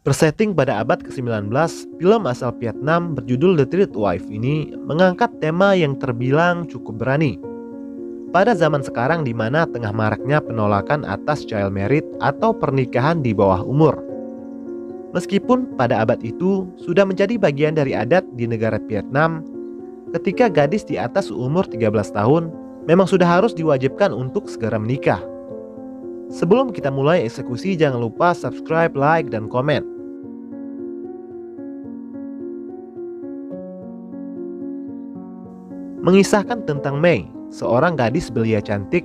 Bersetting pada abad ke-19, film asal Vietnam berjudul The Third Wife ini mengangkat tema yang terbilang cukup berani. Pada zaman sekarang di mana tengah maraknya penolakan atas child marriage atau pernikahan di bawah umur. Meskipun pada abad itu sudah menjadi bagian dari adat di negara Vietnam, ketika gadis di atas umur 13 tahun memang sudah harus diwajibkan untuk segera menikah. Sebelum kita mulai eksekusi, jangan lupa subscribe, like, dan komen. Mengisahkan tentang Mei, seorang gadis belia cantik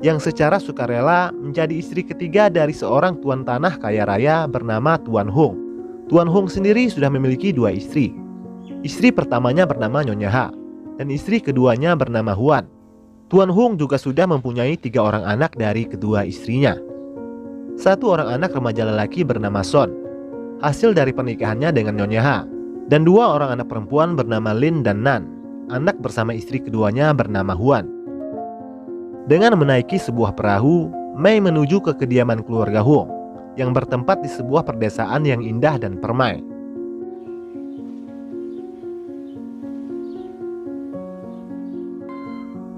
yang secara sukarela menjadi istri ketiga dari seorang tuan tanah kaya raya bernama Tuan Hung. Tuan Hung sendiri sudah memiliki dua istri. Istri pertamanya bernama Nyonya Ha, dan istri keduanya bernama Huan. Tuan Hung juga sudah mempunyai 3 orang anak dari kedua istrinya. 1 orang anak remaja lelaki bernama Son, hasil dari pernikahannya dengan Nyonya Ha, dan 2 orang anak perempuan bernama Lin dan Nan, anak bersama istri keduanya bernama Huan. Dengan menaiki sebuah perahu, Mei menuju ke kediaman keluarga Hung yang bertempat di sebuah perdesaan yang indah dan permai.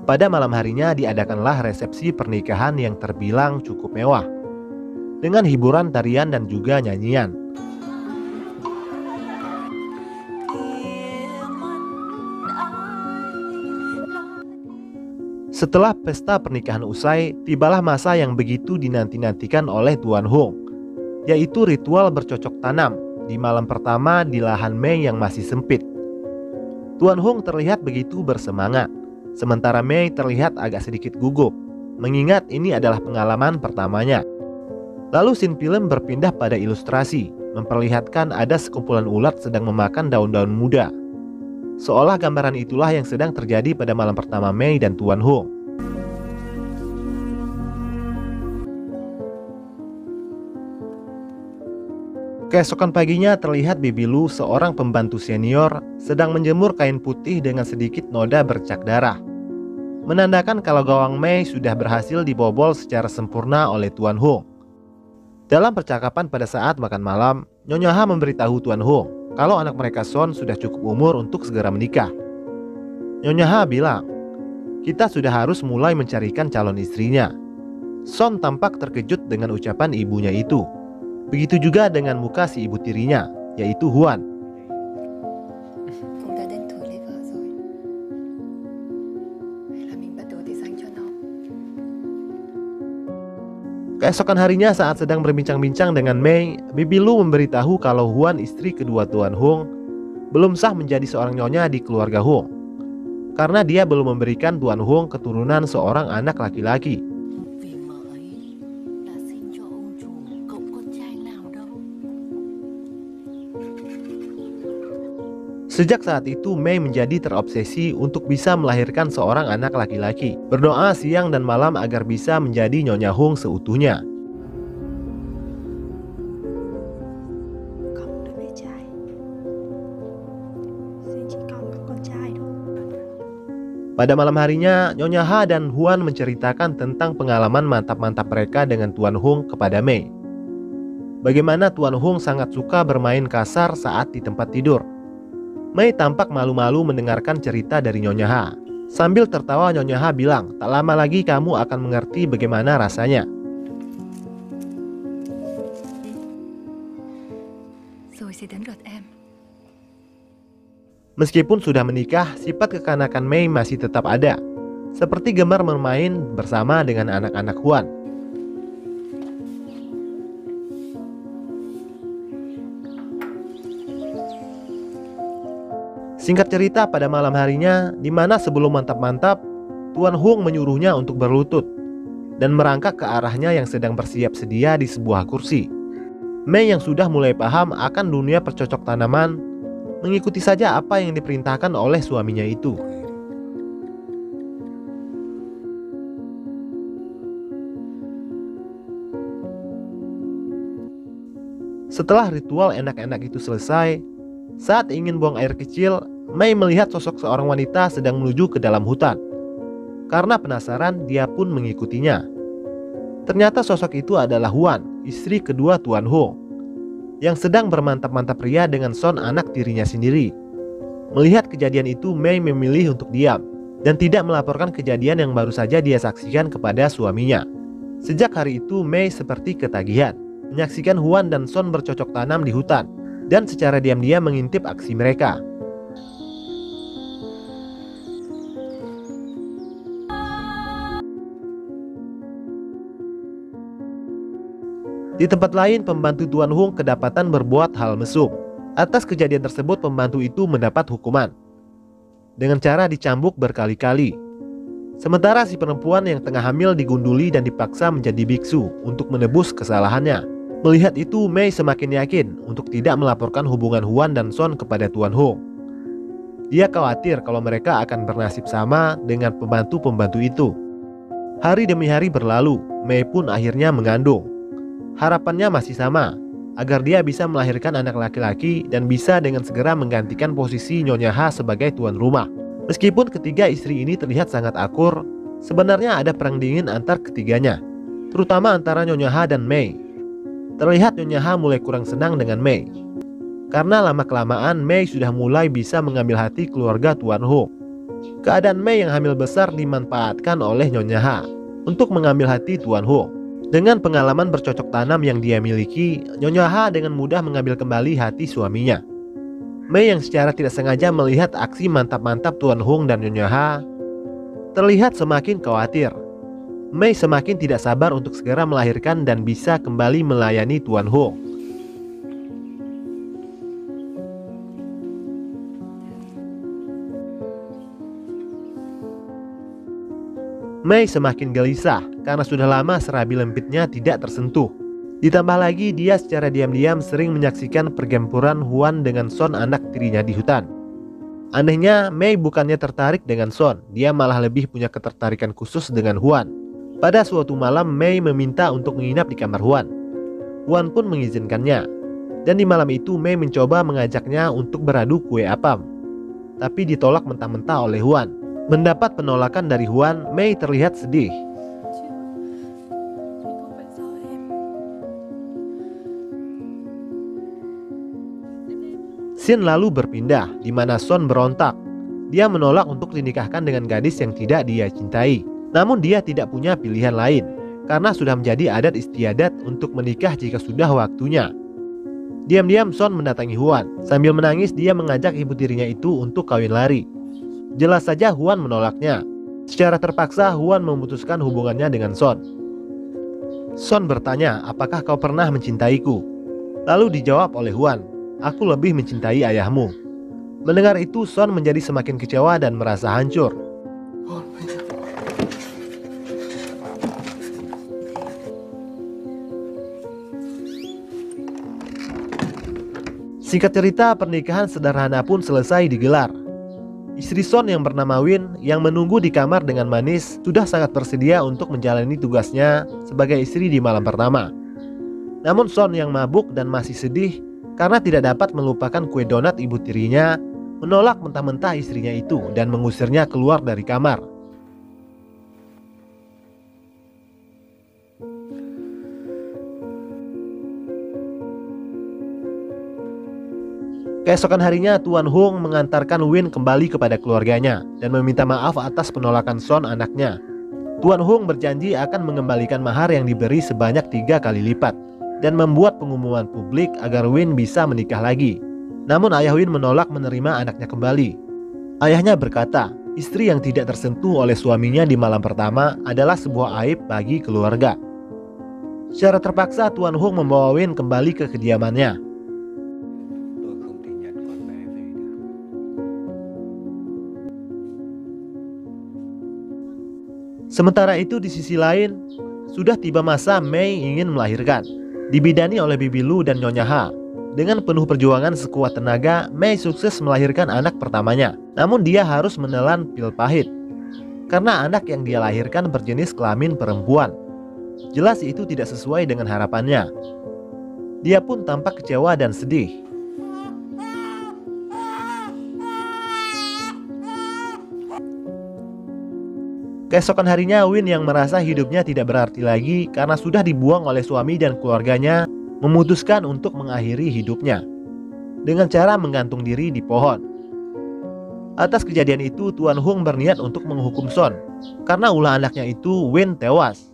Pada malam harinya diadakanlah resepsi pernikahan yang terbilang cukup mewah, dengan hiburan tarian dan juga nyanyian. Setelah pesta pernikahan usai, tibalah masa yang begitu dinanti-nantikan oleh Tuan Hung, yaitu ritual bercocok tanam di malam pertama di lahan Mei yang masih sempit. Tuan Hung terlihat begitu bersemangat, sementara Mei terlihat agak sedikit gugup, mengingat ini adalah pengalaman pertamanya. Lalu scene film berpindah pada ilustrasi, memperlihatkan ada sekumpulan ulat sedang memakan daun-daun muda. Seolah gambaran itulah yang sedang terjadi pada malam pertama Mei dan Tuan Hung. Keesokan paginya terlihat Bibi Lu, seorang pembantu senior, sedang menjemur kain putih dengan sedikit noda bercak darah, menandakan kalau gawang Mei sudah berhasil dibobol secara sempurna oleh Tuan Hung. Dalam percakapan pada saat makan malam, Nyonya Ha memberitahu Tuan Hung kalau anak mereka Son sudah cukup umur untuk segera menikah. Nyonya Ha bilang, kita sudah harus mulai mencarikan calon istrinya. Son tampak terkejut dengan ucapan ibunya itu. Begitu juga dengan muka si ibu tirinya, yaitu Huan. Keesokan harinya saat sedang berbincang-bincang dengan Mei, Bibi Lu memberitahu kalau Huan, istri kedua Tuan Hung, belum sah menjadi seorang nyonya di keluarga Hung, karena dia belum memberikan Tuan Hung keturunan seorang anak laki-laki. Sejak saat itu Mei menjadi terobsesi untuk bisa melahirkan seorang anak laki-laki, berdoa siang dan malam agar bisa menjadi Nyonya Hung seutuhnya. Pada malam harinya, Nyonya Ha dan Huan menceritakan tentang pengalaman mantap-mantap mereka dengan Tuan Hung kepada Mei. Bagaimana Tuan Hung sangat suka bermain kasar saat di tempat tidur. Mei tampak malu-malu mendengarkan cerita dari Nyonya Ha. Sambil tertawa, Nyonya Ha bilang, tak lama lagi kamu akan mengerti bagaimana rasanya. Meskipun sudah menikah, sifat kekanakan Mei masih tetap ada, seperti gemar bermain bersama dengan anak-anak Huan. Singkat cerita, pada malam harinya, di mana sebelum mantap-mantap, Tuan Hung menyuruhnya untuk berlutut dan merangkak ke arahnya yang sedang bersiap sedia di sebuah kursi. Mei yang sudah mulai paham akan dunia percocok tanaman, mengikuti saja apa yang diperintahkan oleh suaminya itu. Setelah ritual enak-enak itu selesai, saat ingin buang air kecil, Mei melihat sosok seorang wanita sedang menuju ke dalam hutan. Karena penasaran, dia pun mengikutinya. Ternyata sosok itu adalah Huan, istri kedua Tuan Hung, yang sedang bermantap-mantap ria dengan Son, anak tirinya sendiri. Melihat kejadian itu, Mei memilih untuk diam dan tidak melaporkan kejadian yang baru saja dia saksikan kepada suaminya. Sejak hari itu, Mei seperti ketagihan menyaksikan Huan dan Son bercocok tanam di hutan dan secara diam-diam mengintip aksi mereka. Di tempat lain, pembantu Tuan Hung kedapatan berbuat hal mesum. Atas kejadian tersebut, pembantu itu mendapat hukuman dengan cara dicambuk berkali-kali. Sementara si perempuan yang tengah hamil digunduli dan dipaksa menjadi biksu untuk menebus kesalahannya. Melihat itu, Mei semakin yakin untuk tidak melaporkan hubungan Huan dan Son kepada Tuan Hung. Dia khawatir kalau mereka akan bernasib sama dengan pembantu-pembantu itu. Hari demi hari berlalu, Mei pun akhirnya mengandung. Harapannya masih sama, agar dia bisa melahirkan anak laki-laki dan bisa dengan segera menggantikan posisi Nyonya Ha sebagai tuan rumah. Meskipun ketiga istri ini terlihat sangat akur, sebenarnya ada perang dingin antar ketiganya, terutama antara Nyonya Ha dan Mei. Terlihat Nyonya Ha mulai kurang senang dengan Mei, karena lama-kelamaan Mei sudah mulai bisa mengambil hati keluarga Tuan Hung. Keadaan Mei yang hamil besar dimanfaatkan oleh Nyonya Ha untuk mengambil hati Tuan Hung. Dengan pengalaman bercocok tanam yang dia miliki, Nyonya Ha dengan mudah mengambil kembali hati suaminya. Mei yang secara tidak sengaja melihat aksi mantap-mantap Tuan Hung dan Nyonya Ha terlihat semakin khawatir. Mei semakin tidak sabar untuk segera melahirkan dan bisa kembali melayani Tuan Hung. Mei semakin gelisah karena sudah lama serabi lempitnya tidak tersentuh. Ditambah lagi dia secara diam-diam sering menyaksikan pergempuran Huan dengan Son, anak tirinya di hutan. Anehnya, Mei bukannya tertarik dengan Son, dia malah lebih punya ketertarikan khusus dengan Huan. Pada suatu malam, Mei meminta untuk menginap di kamar Huan. Huan pun mengizinkannya. Dan di malam itu Mei mencoba mengajaknya untuk beradu kue apam, tapi ditolak mentah-mentah oleh Huan. Mendapat penolakan dari Huan, Mei terlihat sedih. Scene lalu berpindah, di mana Son berontak. Dia menolak untuk dinikahkan dengan gadis yang tidak dia cintai. Namun dia tidak punya pilihan lain, karena sudah menjadi adat istiadat untuk menikah jika sudah waktunya. Diam-diam Son mendatangi Huan. Sambil menangis dia mengajak ibu tirinya itu untuk kawin lari. Jelas saja Huan menolaknya. Secara terpaksa Huan memutuskan hubungannya dengan Son. Son bertanya, apakah kau pernah mencintaiku? Lalu dijawab oleh Huan, aku lebih mencintai ayahmu. Mendengar itu Son menjadi semakin kecewa dan merasa hancur. Singkat cerita, pernikahan sederhana pun selesai digelar. Istri Son yang bernama Win yang menunggu di kamar dengan manis sudah sangat bersedia untuk menjalani tugasnya sebagai istri di malam pertama. Namun Son yang mabuk dan masih sedih karena tidak dapat melupakan kue donat ibu tirinya, menolak mentah-mentah istrinya itu dan mengusirnya keluar dari kamar. Keesokan harinya Tuan Hung mengantarkan Win kembali kepada keluarganya dan meminta maaf atas penolakan Son, anaknya. Tuan Hung berjanji akan mengembalikan mahar yang diberi sebanyak 3 kali lipat dan membuat pengumuman publik agar Win bisa menikah lagi. Namun ayah Win menolak menerima anaknya kembali. Ayahnya berkata, istri yang tidak tersentuh oleh suaminya di malam pertama adalah sebuah aib bagi keluarga. Secara terpaksa Tuan Hung membawa Win kembali ke kediamannya. Sementara itu di sisi lain, sudah tiba masa Mei ingin melahirkan. Dibidani oleh Bibi Lu dan Nyonya Ha. Dengan penuh perjuangan sekuat tenaga, Mei sukses melahirkan anak pertamanya. Namun dia harus menelan pil pahit, karena anak yang dia lahirkan berjenis kelamin perempuan. Jelas itu tidak sesuai dengan harapannya. Dia pun tampak kecewa dan sedih. Keesokan harinya Win yang merasa hidupnya tidak berarti lagi karena sudah dibuang oleh suami dan keluarganya memutuskan untuk mengakhiri hidupnya dengan cara menggantung diri di pohon. Atas kejadian itu, Tuan Hung berniat untuk menghukum Son karena ulah anaknya itu, Wen, tewas.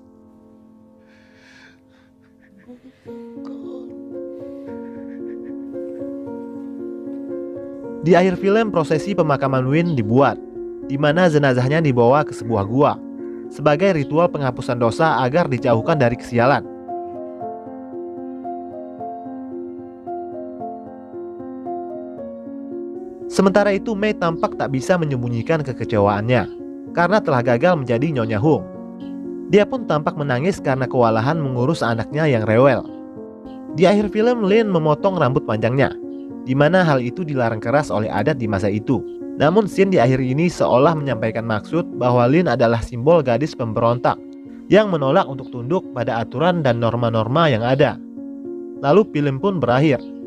Di akhir film, prosesi pemakaman Wen dibuat, di mana jenazahnya dibawa ke sebuah gua sebagai ritual penghapusan dosa agar dijauhkan dari kesialan. Sementara itu, Mei tampak tak bisa menyembunyikan kekecewaannya karena telah gagal menjadi Nyonya Hung. Dia pun tampak menangis karena kewalahan mengurus anaknya yang rewel. Di akhir film, Lin memotong rambut panjangnya, di mana hal itu dilarang keras oleh adat di masa itu. Namun scene di akhir ini seolah menyampaikan maksud bahwa Lin adalah simbol gadis pemberontak yang menolak untuk tunduk pada aturan dan norma-norma yang ada. Lalu film pun berakhir.